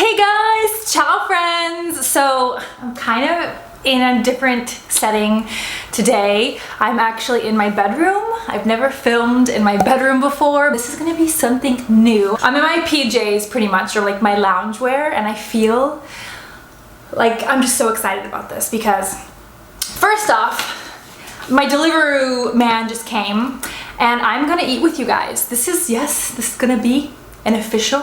Hey guys, ciao friends. So I'm kind of in a different setting today. I'm actually in my bedroom. I've never filmed in my bedroom before. This is gonna be something new. I'm in my PJs pretty much, or like my loungewear, and I feel like I'm just so excited about this because first off, my Deliveroo man just came and I'm gonna eat with you guys. This is gonna be an official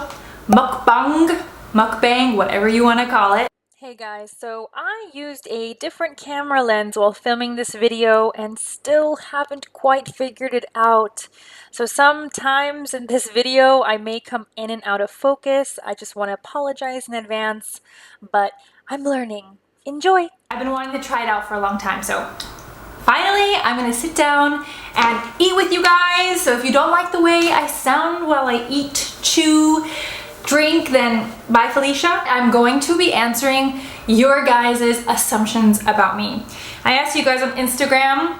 mukbang, whatever you want to call it. Hey guys, so I used a different camera lens while filming this video and still haven't quite figured it out. So sometimes in this video I may come in and out of focus. I just want to apologize in advance, but I'm learning. Enjoy! I've been wanting to try it out for a long time, so finally I'm gonna sit down and eat with you guys. So if you don't like the way I sound while I eat, chew, drink, then bye Felicia. I'm going to be answering your guys' assumptions about me. I asked you guys on Instagram,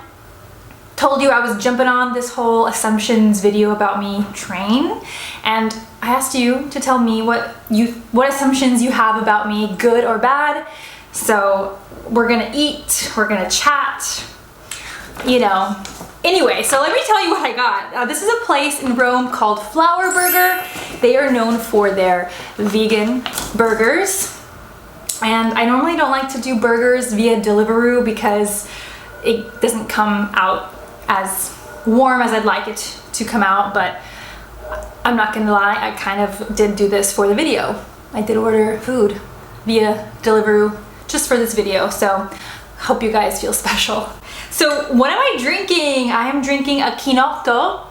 told you I was jumping on this whole assumptions video about me train, and I asked you to tell me what assumptions you have about me, good or bad. So we're gonna eat, we're gonna chat, you know. Anyway, so let me tell you what I got. This is a place in Rome called Flower Burger. They are known for their vegan burgers. And I normally don't like to do burgers via Deliveroo because it doesn't come out as warm as I'd like it to come out, but I'm not gonna lie, I kind of did do this for the video. I did order food via Deliveroo just for this video, so hope you guys feel special. So what am I drinking? I am drinking a Chinotto.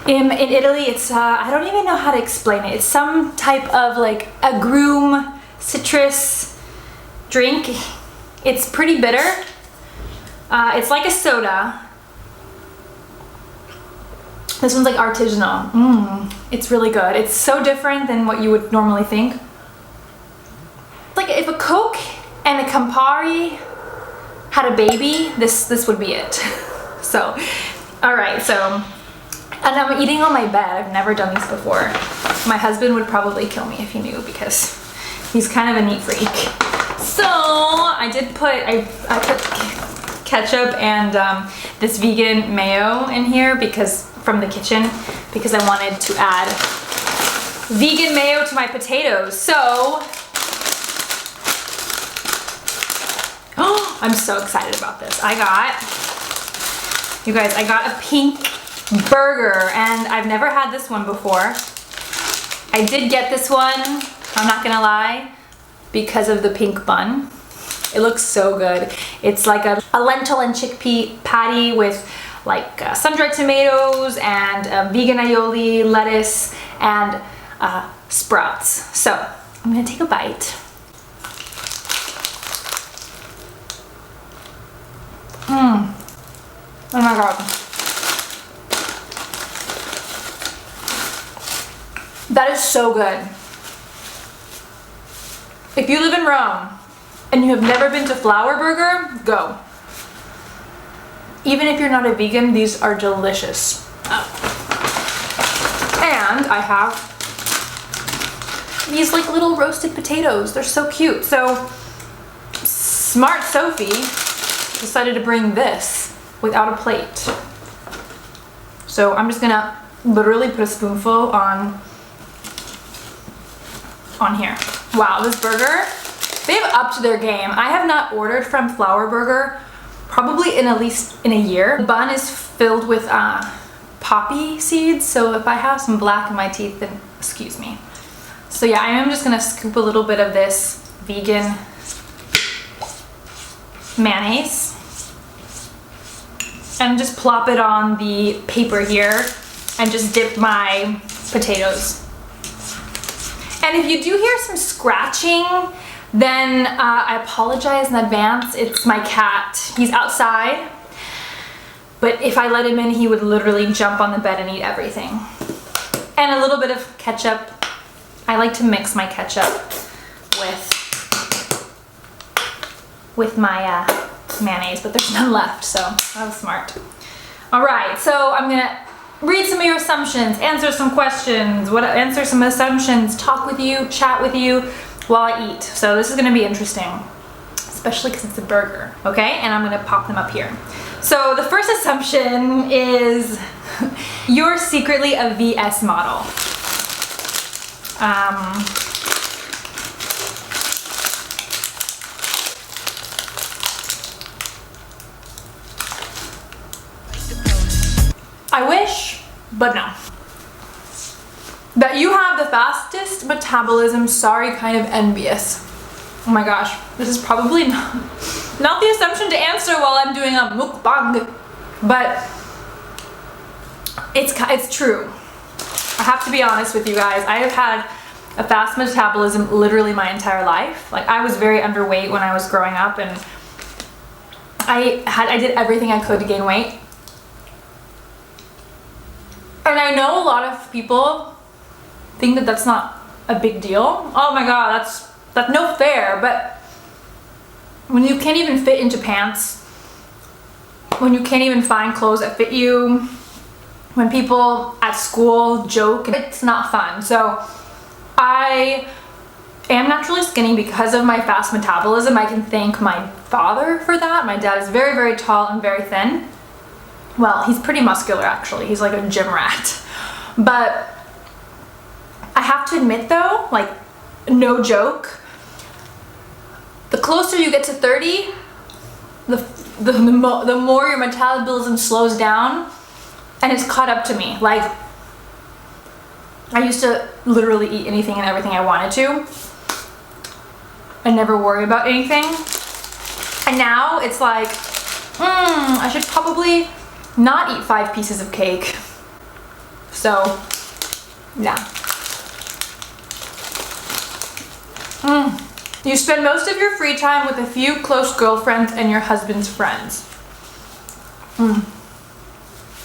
In Italy, it's, I don't even know how to explain it. It's some type of like agrume citrus drink. It's pretty bitter. It's like a soda. This one's like artisanal. It's really good. It's so different than what you would normally think. It's like if a Coke and a Campari had a baby, this would be it. So, all right, so, and I'm eating on my bed. I've never done this before. My husband would probably kill me if he knew because he's kind of a neat freak. So I put ketchup and this vegan mayo in here because from the kitchen, because I wanted to add vegan mayo to my potatoes. So I'm so excited about this. You guys, I got a pink burger and I've never had this one before. I did get this one, I'm not gonna lie, because of the pink bun. It looks so good. It's like a lentil and chickpea patty with like sun-dried tomatoes and vegan aioli, lettuce, and sprouts. So I'm gonna take a bite. Oh my god. That is so good. If you live in Rome and you have never been to Flower Burger, go. Even if you're not a vegan, these are delicious. And I have these like little roasted potatoes. They're so cute. So smart Sofie decided to bring this without a plate. So I'm just gonna literally put a spoonful on here. Wow, this burger, they've upped their game. I have not ordered from Flower Burger probably in at least in a year. The bun is filled with poppy seeds, so if I have some black in my teeth, then excuse me. So yeah, I am just gonna scoop a little bit of this vegan mayonnaise and just plop it on the paper here and just dip my potatoes. And if you do hear some scratching, then I apologize in advance. It's my cat. He's outside, but if I let him in, he would literally jump on the bed and eat everything. And a little bit of ketchup. I like to mix my ketchup with my mayonnaise, but there's none left, so that was smart. All right, so I'm gonna read some of your assumptions, answer some questions, answer some assumptions, talk with you, chat with you while I eat. So this is gonna be interesting, especially because it's a burger, okay? And I'm gonna pop them up here. So the first assumption is you're secretly a VS model. I wish, but no. That you have the fastest metabolism, sorry, kind of envious. Oh my gosh, this is probably not the assumption to answer while I'm doing a mukbang, but it's true. I have to be honest with you guys. I have had a fast metabolism literally my entire life. Like, I was very underweight when I was growing up, and I did everything I could to gain weight. And I know a lot of people think that that's not a big deal. Oh my god, that's no fair. But when you can't even fit into pants, when you can't even find clothes that fit you, when people at school joke, it's not fun. So I am naturally skinny because of my fast metabolism. I can thank my father for that. My dad is very, very tall and very thin. Well, he's pretty muscular actually. He's like a gym rat. But I have to admit though, like, no joke, the closer you get to 30, the more your metabolism slows down, and it's caught up to me. Like, I used to literally eat anything and everything I wanted to. I never worry about anything. And now it's like, I should probably not eat 5 pieces of cake. So, yeah. You spend most of your free time with a few close girlfriends and your husband's friends.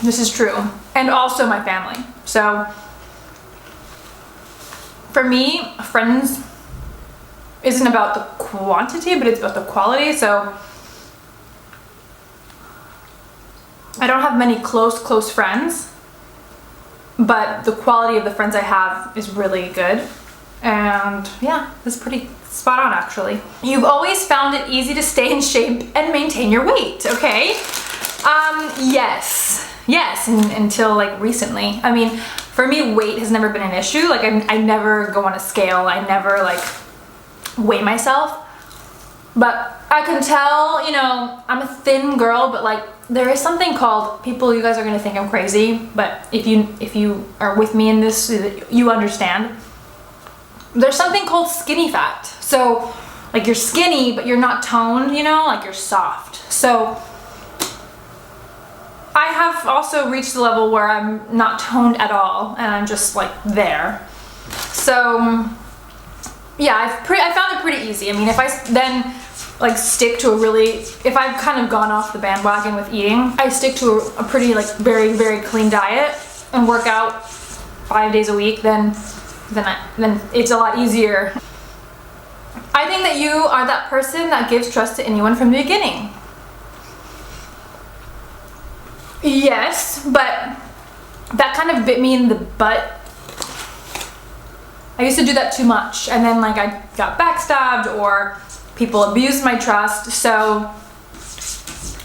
This is true. And also my family. So, for me, friends isn't about the quantity, but it's about the quality. So, I don't have many close friends, but the quality of the friends I have is really good. And yeah, it's pretty spot on actually. You've always found it easy to stay in shape and maintain your weight, okay? Yes, until like recently. I mean, for me, weight has never been an issue. Like, I never go on a scale. I never like weigh myself. But I can tell, you know, I'm a thin girl, but like, there is something called, people, you guys are gonna think I'm crazy, but if you are with me in this, you understand. There's something called skinny fat. So, like, you're skinny, but you're not toned, you know, like you're soft. So, I have also reached the level where I'm not toned at all, and I'm just like there. So, yeah, I found it pretty easy. I mean, if I then like stick to if I've kind of gone off the bandwagon with eating, I stick to a pretty like very, very clean diet and work out 5 days a week, then it's a lot easier. I think that you are that person that gives trust to anyone from the beginning. Yes, but that kind of bit me in the butt. I used to do that too much, and then like I got backstabbed or people abused my trust. So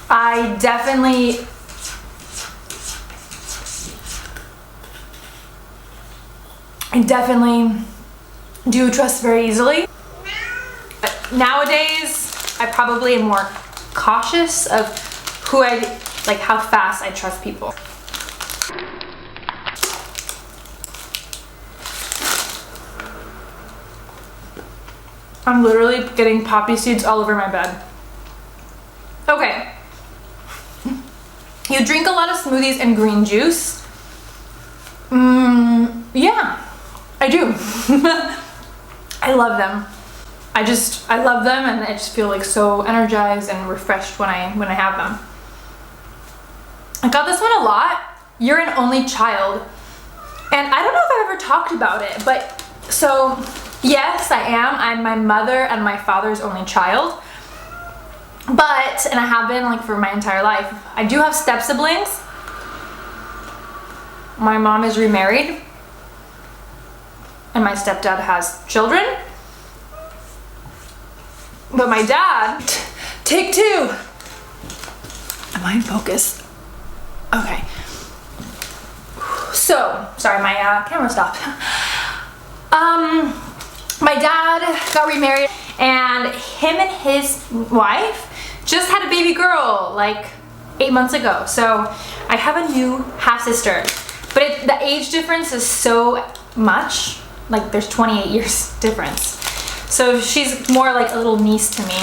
I definitely do trust very easily. But nowadays, I probably am more cautious of how fast I trust people. I'm literally getting poppy seeds all over my bed. Okay. You drink a lot of smoothies and green juice. Yeah, I do. I love them. I love them, and I just feel like so energized and refreshed when I have them. I got this one a lot. You're an only child. And I don't know if I've ever talked about it, but so yes, I am. I'm my mother and my father's only child. But, and I have been like for my entire life, I do have step siblings. my mom is remarried and my stepdad has children. But my dad, take two. Am I in focus? Okay. So, sorry, my camera stopped. My dad got remarried and him and his wife just had a baby girl like 8 months ago. So I have a new half sister, but the age difference is so much. Like there's 28 years difference. So she's more like a little niece to me.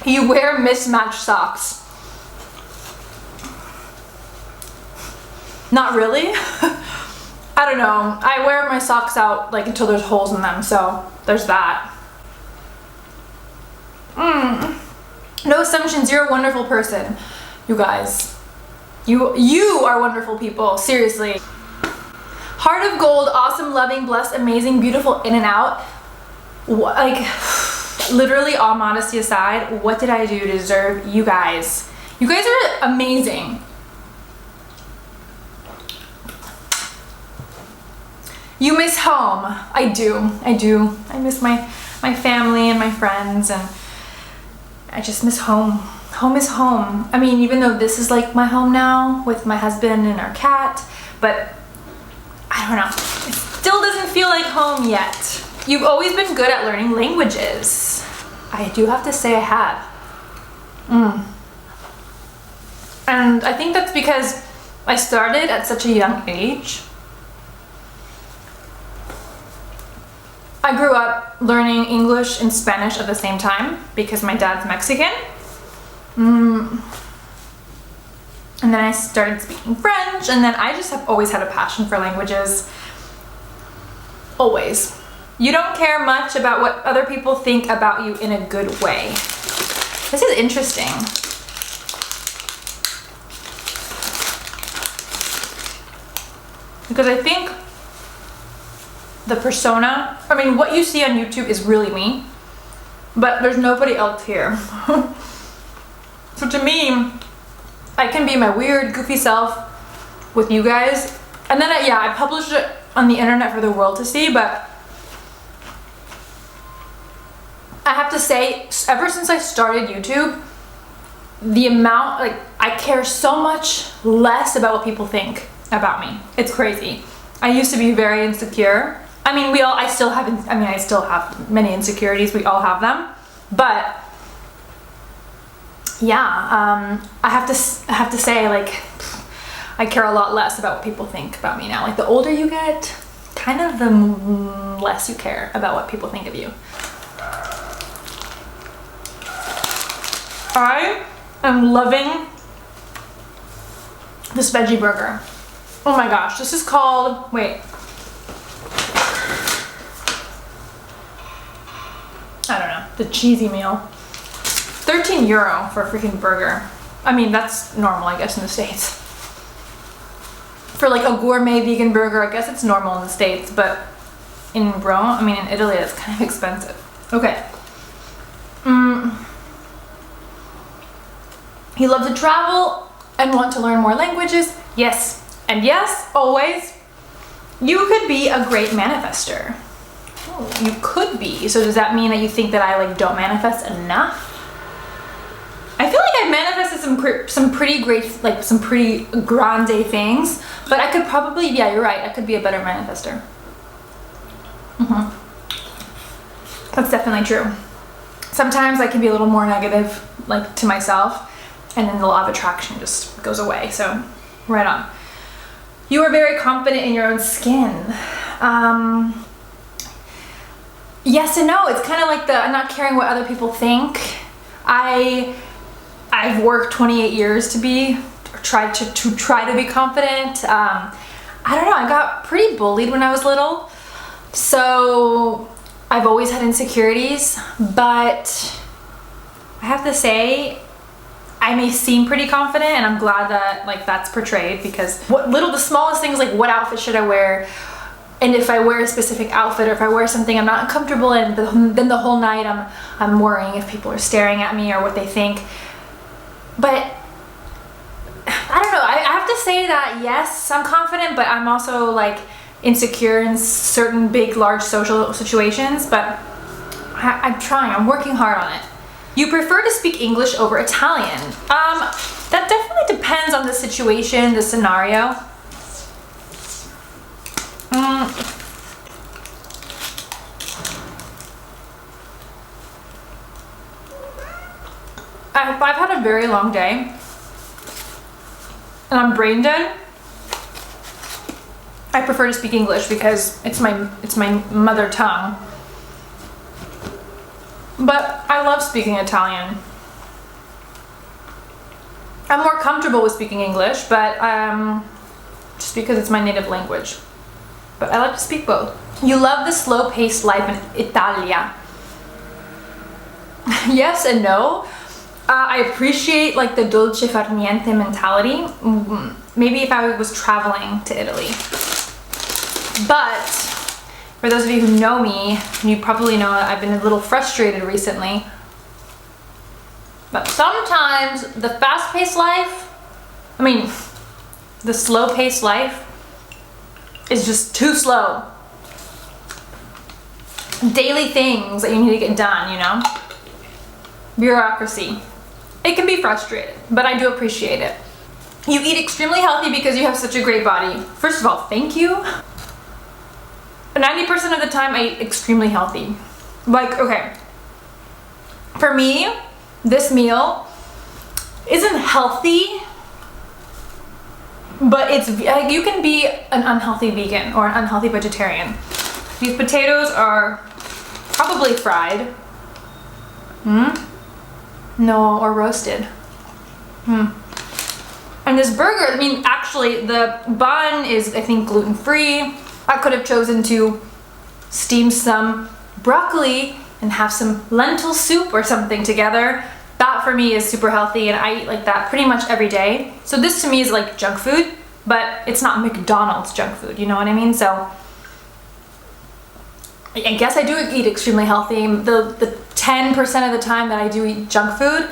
You wear mismatched socks. Not really. I don't know. I wear my socks out like until there's holes in them, so there's that. No assumptions, you're a wonderful person. You guys. You are wonderful people, seriously. Heart of gold, awesome, loving, blessed, amazing, beautiful, in and out. Like, literally, all modesty aside, what did I do to deserve you guys? You guys are amazing. You miss home. I do. I miss my family and my friends, and I just miss home. Home is home. I mean, even though this is like my home now with my husband and our cat, but I don't know. It still doesn't feel like home yet. You've always been good at learning languages. I do have to say I have. And I think that's because I started at such a young age. I grew up learning English and Spanish at the same time because my dad's Mexican. And then I started speaking French, and then I just have always had a passion for languages. Always. You don't care much about what other people think about you in a good way. This is interesting. Because I think the persona, I mean, what you see on YouTube is really me, but there's nobody else here. So to me, I can be my weird, goofy self with you guys. And then, I published it on the internet for the world to see, but I have to say, ever since I started YouTube, the amount, like, I care so much less about what people think about me. It's crazy. I used to be very insecure. I mean, I still have many insecurities. We all have them. But yeah, I have to say, like, I care a lot less about what people think about me now. Like, the older you get, kind of the less you care about what people think of you. I am loving this veggie burger. Oh my gosh, this is called, wait. I don't know, the cheesy meal. 13 euro for a freaking burger. I mean, that's normal, I guess, in the States. For like a gourmet vegan burger, I guess it's normal in the States, but in Rome, I mean, in Italy, it's kind of expensive. Okay. You love to travel and want to learn more languages. Yes. And yes, always, you could be a great manifester. Oh, you could be. So does that mean that you think that I like don't manifest enough? I feel like I manifested some pretty great, like some pretty grande things, but I could probably, yeah, you're right, I could be a better manifester. That's definitely true. Sometimes I can be a little more negative, like to myself, and then the law of attraction just goes away, so right on. You are very confident in your own skin. Yes and no, it's kind of like I'm not caring what other people think. I've worked 28 years to try to be confident. I don't know, I got pretty bullied when I was little, so I've always had insecurities, but I have to say, I may seem pretty confident, and I'm glad that like that's portrayed, because the smallest things, like what outfit should I wear, And if I wear a specific outfit or if I wear something I'm not comfortable in, then the whole night I'm worrying if people are staring at me or what they think. But I don't know, I have to say that yes, I'm confident, but I'm also like insecure in certain big, large social situations, but I'm trying, I'm working hard on it. You prefer to speak English over Italian? That definitely depends on the situation, the scenario. I've had a very long day and I'm brain dead. I prefer to speak English because it's my mother tongue. But I love speaking Italian. I'm more comfortable with speaking English, but just because it's my native language. But I like to speak both. You love the slow-paced life in Italia. Yes and no. I appreciate like the dolce far niente mentality. Maybe if I was traveling to Italy. But for those of you who know me, you probably know that I've been a little frustrated recently. But sometimes the fast-paced life, the slow-paced life is just too slow. Daily things that you need to get done, you know? Bureaucracy. It can be frustrating, but I do appreciate it. You eat extremely healthy because you have such a great body. First of all, thank you. 90% of the time I eat extremely healthy. Like, okay, for me, this meal isn't healthy, but it's like you can be an unhealthy vegan or an unhealthy vegetarian. These potatoes are probably fried. No, or roasted. And this burger, actually the bun is, I think, gluten-free. I could have chosen to steam some broccoli and have some lentil soup or something together. That for me is super healthy and I eat like that pretty much every day. So this to me is like junk food, but it's not McDonald's junk food, you know what I mean? So I guess I do eat extremely healthy. The 10% of the time that I do eat junk food,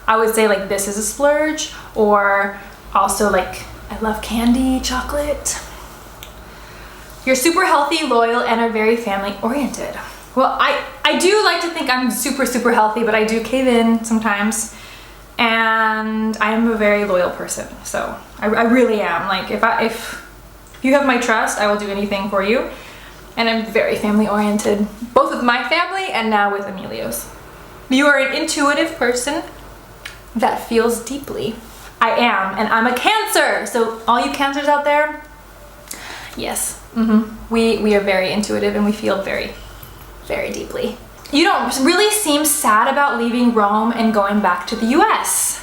I would say like this is a splurge, or also like I love candy, chocolate. You're super healthy, loyal, and are very family oriented. Well, I do like to think I'm super healthy, but I do cave in sometimes. And I am a very loyal person, so I really am. Like if you have my trust, I will do anything for you. And I'm very family oriented, both with my family and now with Emilio's. You are an intuitive person that feels deeply. I am, and I'm a Cancer. So all you Cancers out there, yes. We are very intuitive and we feel very deeply. You don't really seem sad about leaving Rome and going back to the US.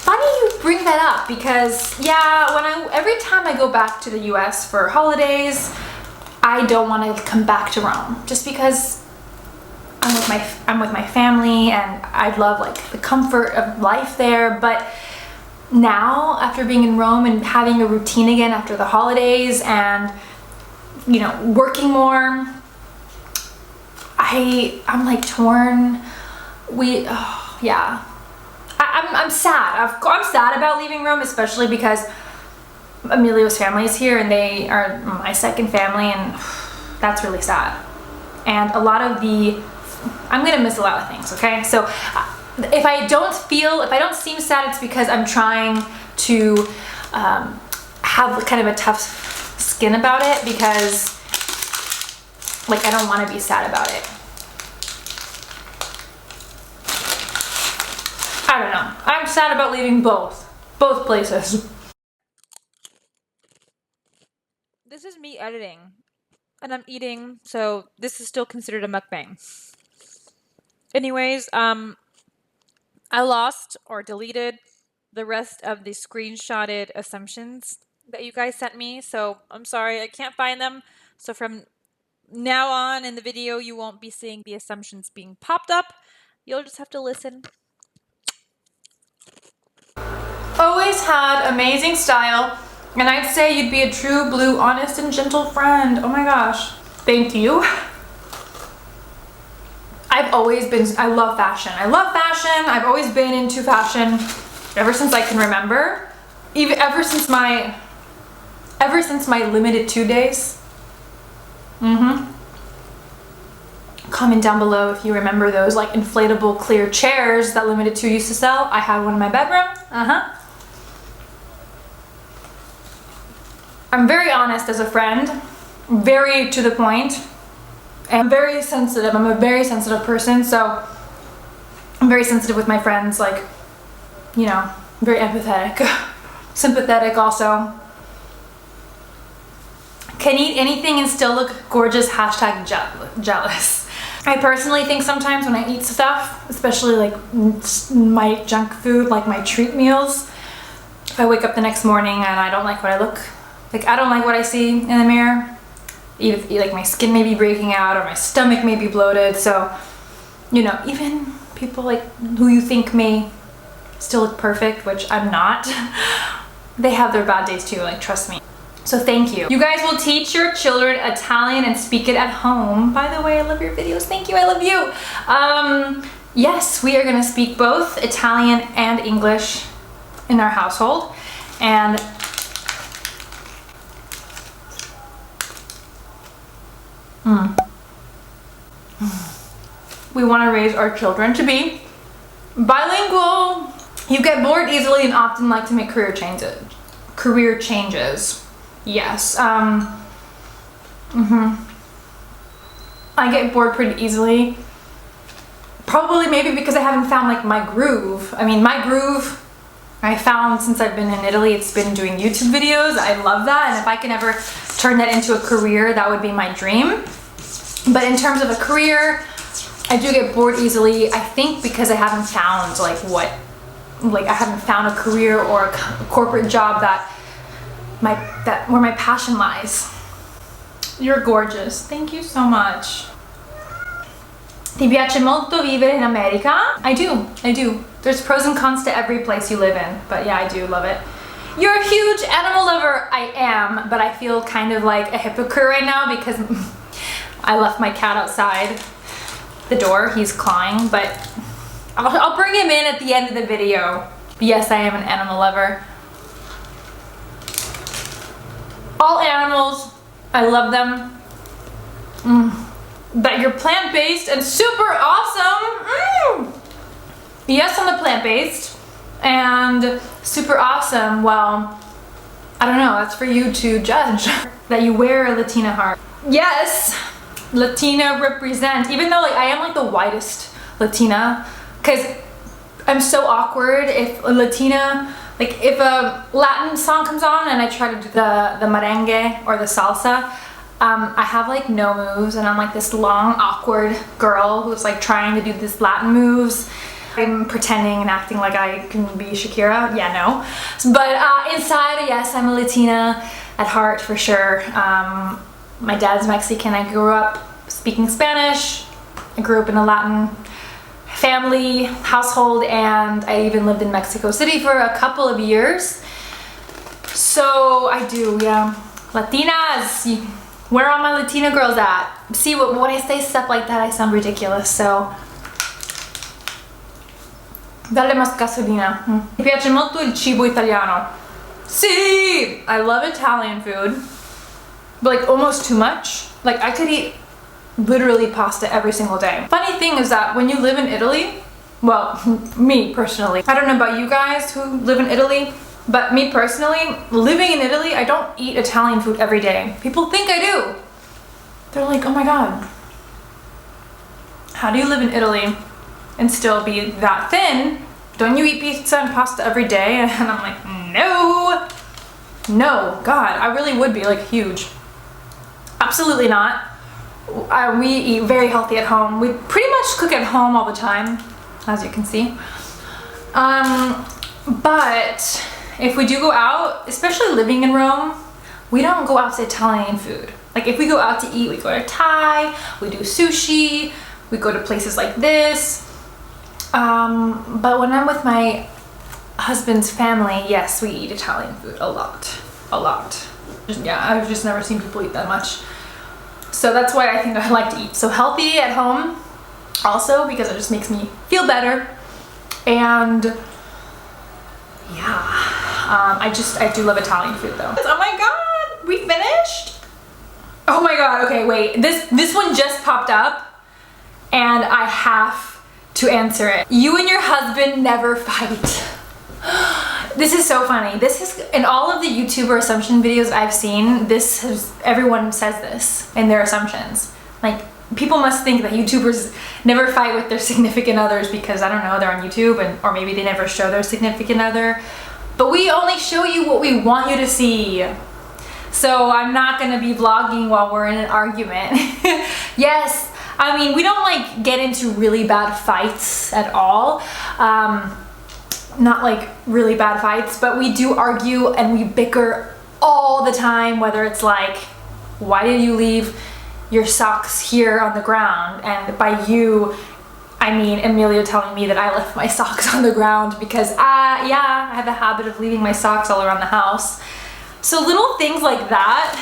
Funny you bring that up because yeah, every time I go back to the US for holidays, I don't want to come back to Rome just because I'm with my family and I love like the comfort of life there. But now, after being in Rome and having a routine again after the holidays and, you know, working more, I'm like torn. Yeah. I'm sad. I'm sad about leaving Rome, especially because Emilio's family is here and they are my second family, and that's really sad. And I'm gonna miss a lot of things, okay? So if I don't seem sad, it's because I'm trying to have kind of a tough skin about it, because like I don't want to be sad about it. I don't know. I'm sad about leaving both places. This is me editing and I'm eating, so this is still considered a mukbang. Anyways, I lost or deleted the rest of the screenshotted assumptions that you guys sent me, so I'm sorry, I can't find them. So from now on in the video, you won't be seeing the assumptions being popped up. You'll just have to listen. Always had amazing style, And I'd say you'd be a true blue, honest and gentle friend. Oh my gosh. Thank you. I've always been, I love fashion. I love fashion. I've always been into fashion ever since I can remember. Even ever since my limited 2 days. Comment down below if you remember those like inflatable clear chairs that Limited 2 used to sell. I had one in my bedroom. I'm very honest as a friend, very to the point, and very sensitive. I'm a very sensitive person, so I'm very sensitive with my friends, like, you know, very empathetic, sympathetic also. Can eat anything and still look gorgeous, hashtag jealous. I personally think sometimes when I eat stuff, especially like my junk food, like my treat meals, if I wake up the next morning and I don't like what I look, like I don't like what I see in the mirror, either like my skin may be breaking out or my stomach may be bloated, so, you know, even people like who you think may still look perfect, which I'm not, they have their bad days too, like trust me. So thank you. You guys will teach your children Italian and speak it at home. By the way, I love your videos. Thank you, I love you. Yes, we are gonna speak both Italian and English in our household. And we wanna raise our children to be bilingual. You get bored easily and often like to make career changes. Yes. I get bored pretty easily. Probably maybe because I haven't found like my groove. I mean, my groove I found since I've been in Italy, it's been doing YouTube videos. I love that, and if I can ever turn that into a career, that would be my dream. But in terms of a career, I do get bored easily, I think because I haven't found I haven't found a career or a corporate job where my passion lies. You're gorgeous. Thank you so much. Ti piace molto vivere in America? I do. There's pros and cons to every place you live in, but yeah, I do love it. You're a huge animal lover. I am, but I feel kind of like a hypocrite right now because I left my cat outside the door. He's clawing, but I'll bring him in at the end of the video. Yes, I am an animal lover. All animals, I love them. But you're plant-based and super awesome. Yes, I'm a plant-based and super awesome. Well, I don't know, that's for you to judge. That you wear a Latina heart. Yes, Latina represent, even though like I am like the whitest Latina, because I'm so awkward if a Latina, like if a Latin song comes on and I try to do the merengue or the salsa, I have like no moves and I'm like this long awkward girl who's like trying to do this Latin moves. I'm pretending and acting like I can be Shakira. Yeah, no. But inside, yes, I'm a Latina at heart for sure. My dad's Mexican. I grew up speaking Spanish. I grew up in a Latin family household, and I even lived in Mexico City for a couple of years. So I do, yeah. Latinas, where are my Latina girls at? See, when I say stuff like that, I sound ridiculous, so. Dalle más gasolina. Mi piace molto il cibo italiano. Sì! I love Italian food, but like almost too much. Like I could eat literally pasta every single day. Funny thing is that when you live in Italy, well, me personally, I don't know about you guys who live in Italy, but me personally, living in Italy, I don't eat Italian food every day. People think I do. They're like, oh my god, how do you live in Italy and still be that thin? Don't you eat pizza and pasta every day? And I'm like, no, God, I really would be like huge. Absolutely not. We eat very healthy at home. We pretty much cook at home all the time, as you can see. But if we do go out, especially living in Rome, we don't go out to Italian food. Like if we go out to eat, we go to Thai, we do sushi, we go to places like this. But when I'm with my husband's family, yes, we eat Italian food a lot. a lot. Yeah, I've just never seen people eat that much. So that's why I think I like to eat so healthy at home also, because it just makes me feel better. And yeah, I do love Italian food though. Oh my god, we finished? Oh my god, okay, wait. This one just popped up and I have to answer it. You and your husband never fight. This is so funny. This is, in all of the YouTuber assumption videos I've seen, everyone says this in their assumptions. Like, people must think that YouTubers never fight with their significant others because, I don't know, they're on YouTube, or maybe they never show their significant other. But we only show you what we want you to see. So I'm not gonna be vlogging while we're in an argument. Yes, I mean, we don't like get into really bad fights at all. Not like really bad fights, but we do argue and we bicker all the time, whether it's like, why did you leave your socks here on the ground? And by you, I mean Emilio telling me that I left my socks on the ground because yeah, I have a habit of leaving my socks all around the house. So little things like that,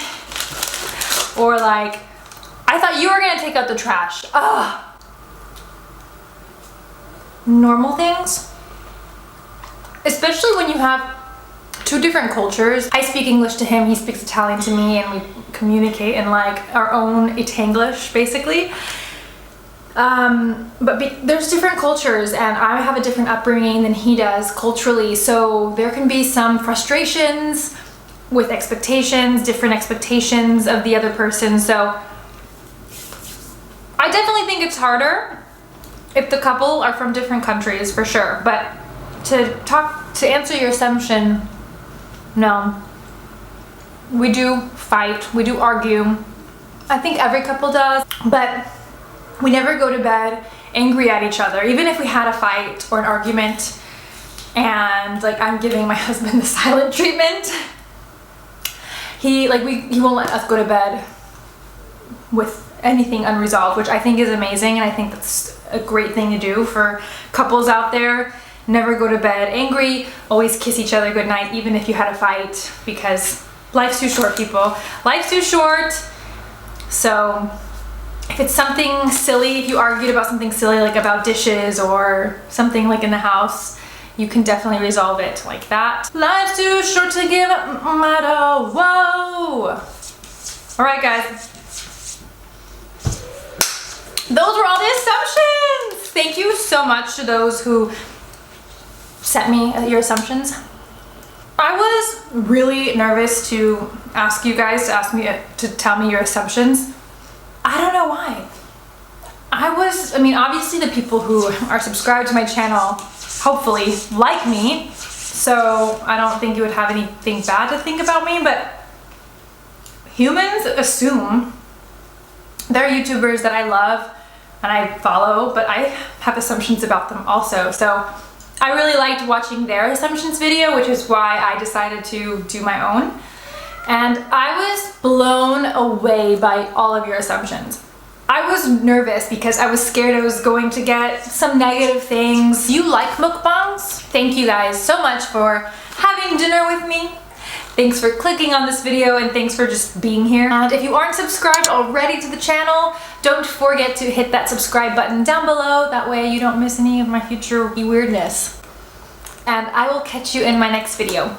or like, I thought you were gonna take out the trash. Normal things. Especially when you have two different cultures. I speak English to him, he speaks Italian to me, and we communicate in like our own Itanglish, basically. But there's different cultures, and I have a different upbringing than he does culturally, so there can be some frustrations with expectations, different expectations of the other person. So I definitely think it's harder if the couple are from different countries, for sure. But to answer your assumption, no. We do fight, we do argue. I think every couple does, but we never go to bed angry at each other. Even if we had a fight or an argument and like I'm giving my husband the silent treatment, he won't let us go to bed with anything unresolved, which I think is amazing, and I think that's a great thing to do for couples out there. Never go to bed angry, always kiss each other goodnight, even if you had a fight, because life's too short, people. Life's too short. So if it's something silly, if you argued about something silly, like about dishes or something like in the house, you can definitely resolve it like that. Life's too short to give up no matter. Whoa! All right, guys. Those were all the assumptions. Thank you so much to those who sent me your assumptions. I was really nervous to ask you guys to tell me your assumptions. I don't know why. I mean, obviously the people who are subscribed to my channel hopefully like me, so I don't think you would have anything bad to think about me, but humans assume. There are YouTubers that I love and I follow, but I have assumptions about them also. So I really liked watching their assumptions video, which is why I decided to do my own. And I was blown away by all of your assumptions. I was nervous because I was scared I was going to get some negative things. You like mukbangs? Thank you guys so much for having dinner with me. Thanks for clicking on this video, and thanks for just being here. And if you aren't subscribed already to the channel, don't forget to hit that subscribe button down below. That way you don't miss any of my future weirdness. And I will catch you in my next video.